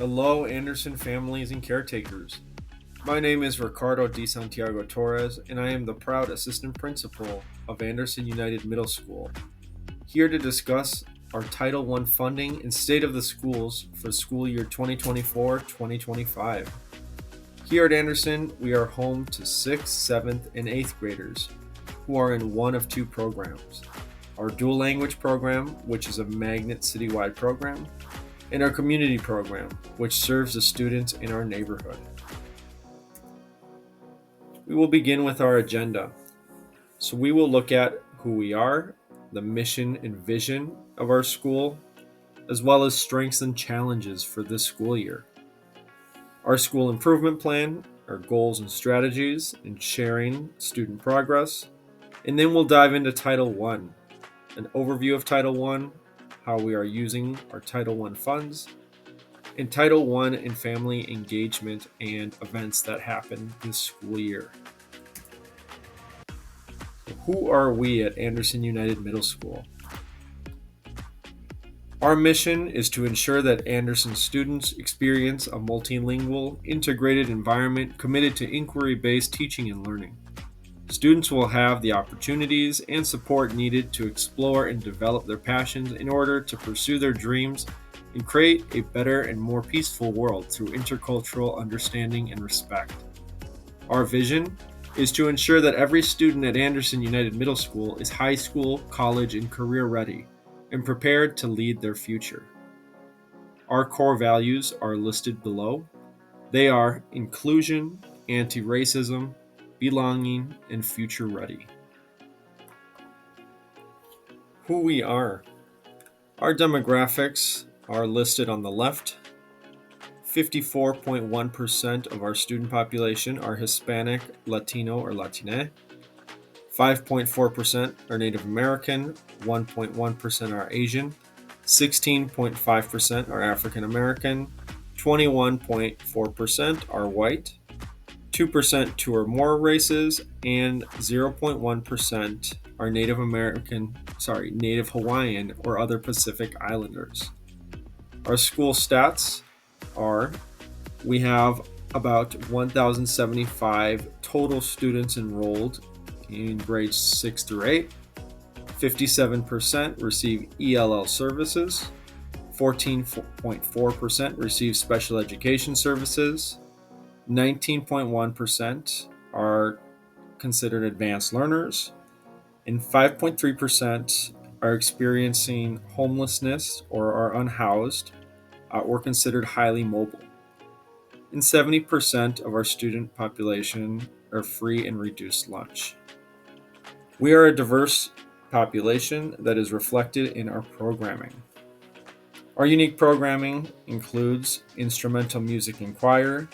Hello, Andersen families and caretakers. My name is Ricardo Di Santiago Torres, and I am the proud assistant principal of Andersen United Middle School, here to discuss our Title I funding and state of the schools for school year 2024 2025. Here at Andersen, we are home to 6th, 7th, and 8th graders who are in one of two programs: our dual language program, which is a magnet citywide program, and our community program, which serves the students in our neighborhood. We will begin with our agenda. So we will look at who we are, the mission and vision of our school, as well as strengths and challenges for this school year. Our school improvement plan, our goals and strategies, and sharing student progress. And then we'll dive into Title I, an overview of Title I, how we are using our Title I funds, and Title I and family engagement and events that happen this school year. Who are we at Andersen United Middle School? Our mission is to ensure that Andersen students experience a multilingual, integrated environment committed to inquiry-based teaching and learning. Students will have the opportunities and support needed to explore and develop their passions in order to pursue their dreams and create a better and more peaceful world through intercultural understanding and respect. Our vision is to ensure that every student at Andersen United Middle School is high school, college, and career ready and prepared to lead their future. Our core values are listed below. They are inclusion, anti-racism, belonging, and future ready. Who we are. Our demographics are listed on the left. 54.1% of our student population are Hispanic, Latino, or Latina. 5.4% are Native American, 1.1% are Asian, 16.5% are African American, 21.4% are white, 2% two or more races, and 0.1% are Native Hawaiian or other Pacific Islanders. Our school stats are: we have about 1,075 total students enrolled in grades 6 through 8. 57% receive ELL services. 14.4% receive special education services. 19.1% are considered advanced learners. And 5.3% are experiencing homelessness or are unhoused or considered highly mobile. And 70% of our student population are free and reduced lunch. We are a diverse population that is reflected in our programming. Our unique programming includes instrumental music and choir,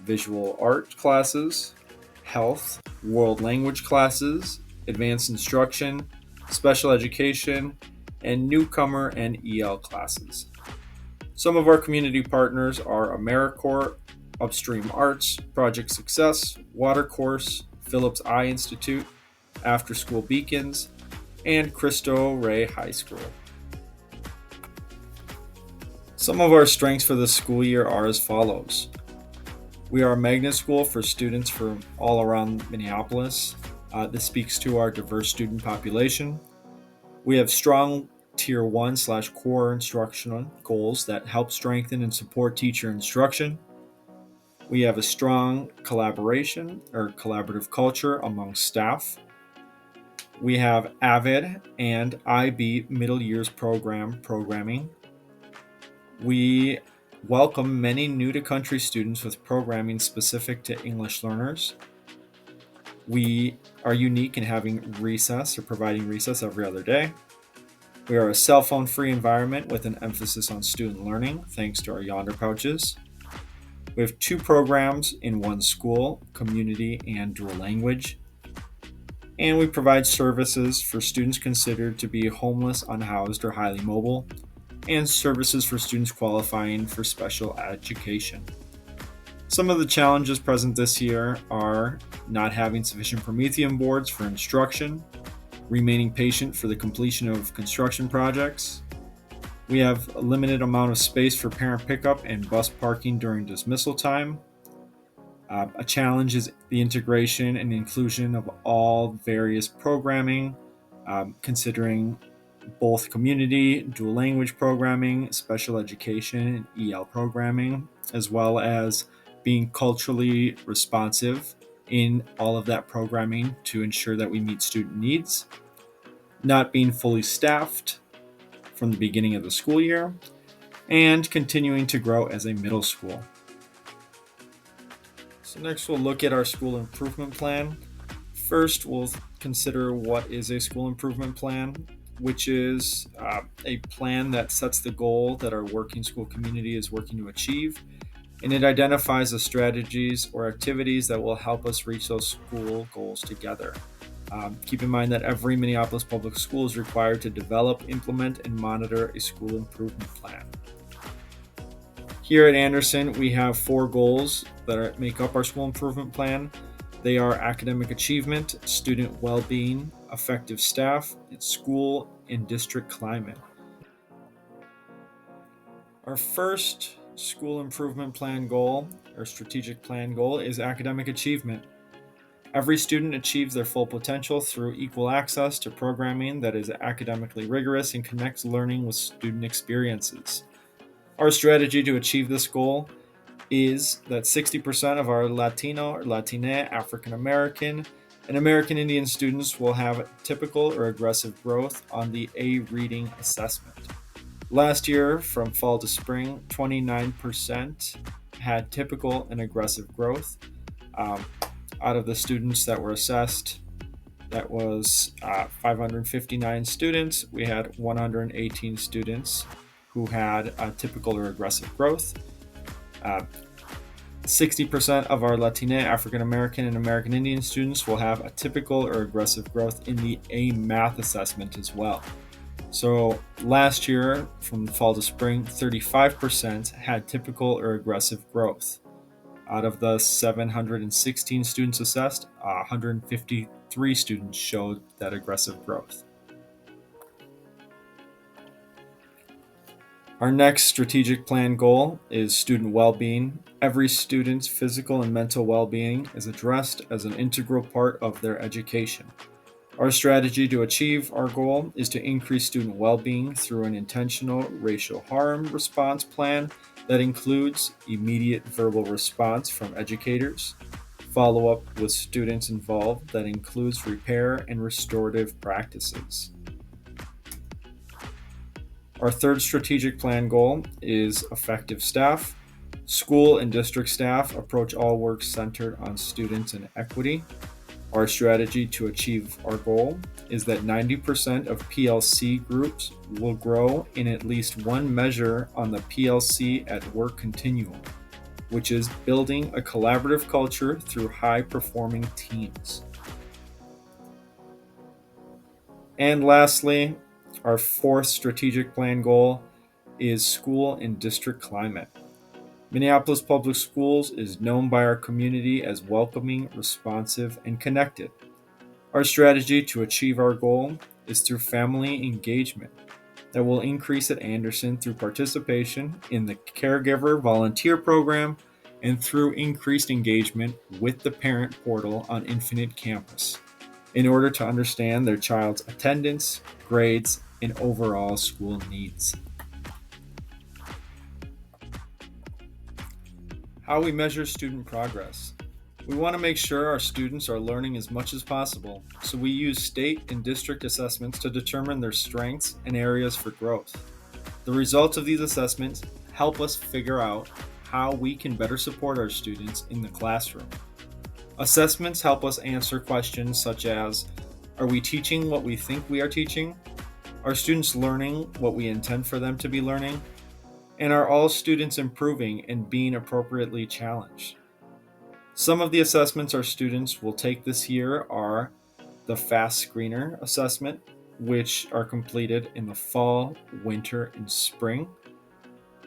visual art classes, health, world language classes, advanced instruction, special education, and newcomer and EL classes. Some of our community partners are AmeriCorps, Upstream Arts, Project Success, Water Course, Phillips Eye Institute, After School Beacons, and Cristo Rey High School. Some of our strengths for this school year are as follows. We are a magnet school for students from all around Minneapolis. This speaks to our diverse student population. We have strong Tier 1/core instructional goals that help strengthen and support teacher instruction. We have a strong collaboration or collaborative culture among staff. We have AVID and IB middle years programming. We welcome many new to country students with programming specific to English learners. We are unique in having recess or providing recess every other day. We are a cell phone free environment with an emphasis on student learning thanks to our Yonder pouches. We have 2 programs in one school, community and dual language. And we provide services for students considered to be homeless, unhoused, or highly mobile, and services for students qualifying for special education. Some of the challenges present this year are not having sufficient Promethean boards for instruction, remaining patient for the completion of construction projects, We have a limited amount of space for parent pickup and bus parking during dismissal time. A challenge is the integration and inclusion of all various programming, considering both community, dual language programming, special education, and EL programming, as well as being culturally responsive in all of that programming to ensure that we meet student needs, not being fully staffed from the beginning of the school year, and continuing to grow as a middle school. So, next we'll look at our school improvement plan. First, we'll consider what is a school improvement plan, which is a plan that sets the goal that our working school community is working to achieve, and it identifies the strategies or activities that will help us reach those school goals together. Keep in mind that every Minneapolis public school is required to develop, implement, and monitor a school improvement plan. Here at Andersen, we have 4 goals that make up our school improvement plan. They are academic achievement, student well-being, effective staff, and school and district climate. Our first school improvement plan goal, or strategic plan goal, is academic achievement. Every student achieves their full potential through equal access to programming that is academically rigorous and connects learning with student experiences. Our strategy to achieve this goal is that 60% of our Latino or Latina, African American, and American Indian students will have typical or aggressive growth on the A reading assessment. Last year, from fall to spring, 29% had typical and aggressive growth. Out of the students that were assessed, that was 559 students. We had 118 students who had typical or aggressive growth. 60% of our Latina, African American, and American Indian students will have a typical or aggressive growth in the A math assessment as well. So last year, from fall to spring, 35% had typical or aggressive growth. Out of the 716 students assessed, 153 students showed that aggressive growth. Our next strategic plan goal is student well-being. Every student's physical and mental well-being is addressed as an integral part of their education. Our strategy to achieve our goal is to increase student well-being through an intentional racial harm response plan that includes immediate verbal response from educators, follow-up with students involved that includes repair and restorative practices. Our third strategic plan goal is effective staff. School and district staff approach all work centered on students and equity. Our strategy to achieve our goal is that 90% of PLC groups will grow in at least one measure on the PLC at work continuum, which is building a collaborative culture through high-performing teams. And lastly, our fourth strategic plan goal is school and district climate. Minneapolis Public Schools is known by our community as welcoming, responsive, and connected. Our strategy to achieve our goal is through family engagement that will increase at Andersen through participation in the caregiver volunteer program and through increased engagement with the parent portal on Infinite Campus in order to understand their child's attendance, grades, and overall school needs. How we measure student progress. We want to make sure our students are learning as much as possible, so we use state and district assessments to determine their strengths and areas for growth. The results of these assessments help us figure out how we can better support our students in the classroom. Assessments help us answer questions such as, are we teaching what we think we are teaching? Are students learning what we intend for them to be learning? And are all students improving and being appropriately challenged? Some of the assessments our students will take this year are the FAST Screener assessment, which are completed in the fall, winter, and spring.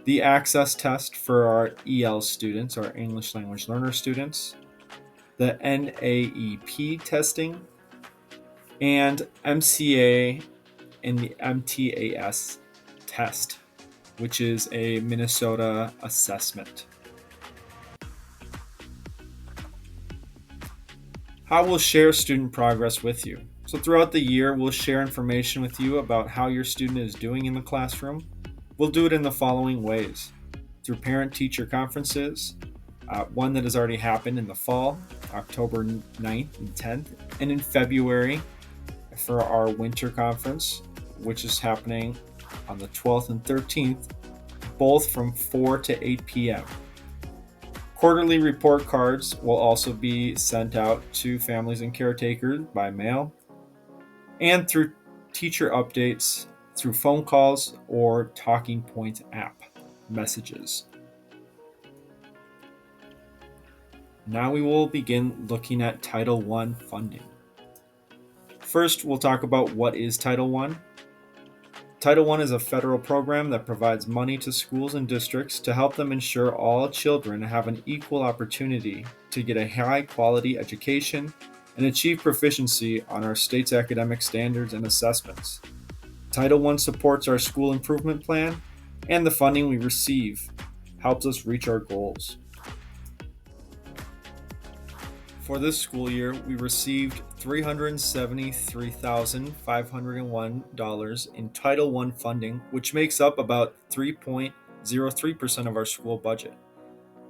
The Access Test for our EL students, our English Language Learner students. The NAEP testing, and MCA and the MTAS test which is a Minnesota assessment. How we'll share student progress with you. So throughout the year, we'll share information with you about how your student is doing in the classroom. We'll do it in the following ways: through parent-teacher conferences, one that has already happened in the fall, October 9th and 10th, and in February for our winter conference, which is happening on the 12th and 13th, both from 4 to 8 p.m. Quarterly report cards will also be sent out to families and caretakers by mail and through teacher updates through phone calls or Talking Point app messages. Now we will begin looking at Title I funding. First, we'll talk about what is Title I. Title I is a federal program that provides money to schools and districts to help them ensure all children have an equal opportunity to get a high-quality education and achieve proficiency on our state's academic standards and assessments. Title I supports our school improvement plan, and the funding we receive helps us reach our goals. For this school year, we received $373,501 in Title I funding, which makes up about 3.03% of our school budget.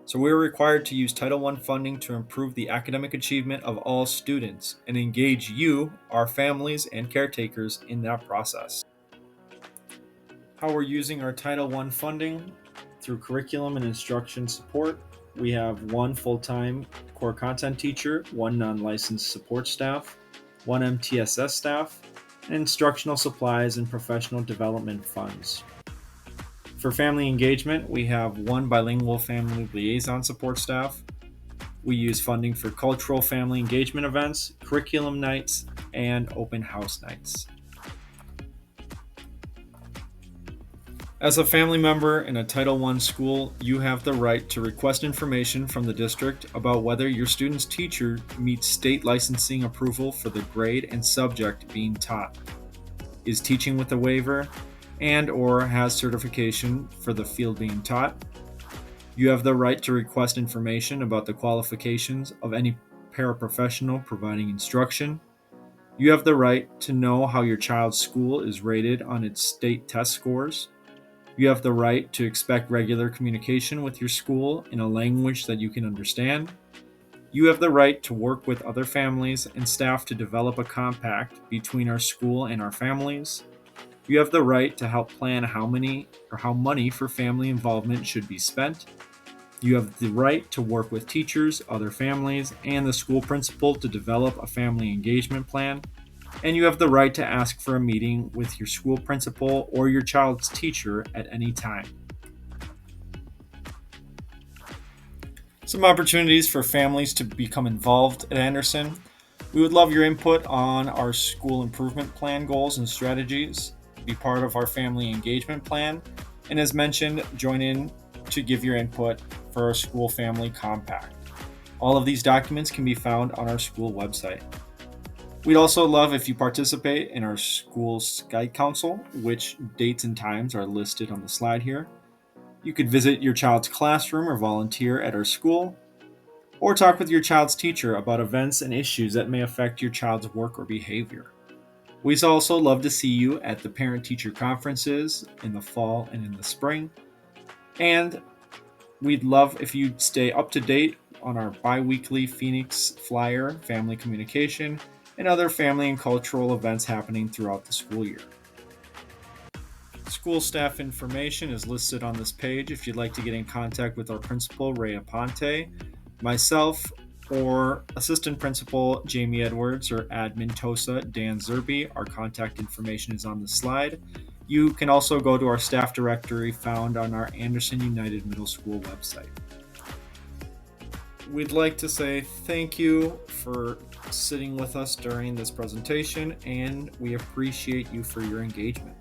So we are required to use Title I funding to improve the academic achievement of all students and engage you, our families, and caretakers in that process. How we're using our Title I funding: through curriculum and instruction support. We have one full-time core content teacher, one non-licensed support staff, one MTSS staff, and instructional supplies and professional development funds. For family engagement, we have one bilingual family liaison support staff. We use funding for cultural family engagement events, curriculum nights, and open house nights. As a family member in a Title I school, you have the right to request information from the district about whether your student's teacher meets state licensing approval for the grade and subject being taught, is teaching with a waiver, and/or has certification for the field being taught. You have the right to request information about the qualifications of any paraprofessional providing instruction. You have the right to know how your child's school is rated on its state test scores. You have the right to expect regular communication with your school in a language that you can understand. You have the right to work with other families and staff to develop a compact between our school and our families. You have the right to help plan how money for family involvement should be spent. You have the right to work with teachers, other families, and the school principal to develop a family engagement plan. And you have the right to ask for a meeting with your school principal or your child's teacher at any time. Some opportunities for families to become involved at Andersen. We would love your input on our school improvement plan goals and strategies. Be part of our family engagement plan. And as mentioned, join in to give your input for our school family compact. All of these documents can be found on our school website. We'd also love if you participate in our school's Guide Council, which dates and times are listed on the slide here. You could visit your child's classroom or volunteer at our school, or talk with your child's teacher about events and issues that may affect your child's work or behavior. We'd also love to see you at the parent-teacher conferences in the fall and in the spring. And we'd love if you'd stay up to date on our bi-weekly Phoenix Flyer family communication and other family and cultural events happening throughout the school year. School staff information is listed on this page if you'd like to get in contact with our principal, Ray Aponte, myself, or Assistant Principal Jamie Edwards, or Admin TOSA Dan Zerby. Our contact information is on the slide. You can also go to our staff directory found on our Andersen United Middle School website. We'd like to say thank you for sitting with us during this presentation, and we appreciate you for your engagement.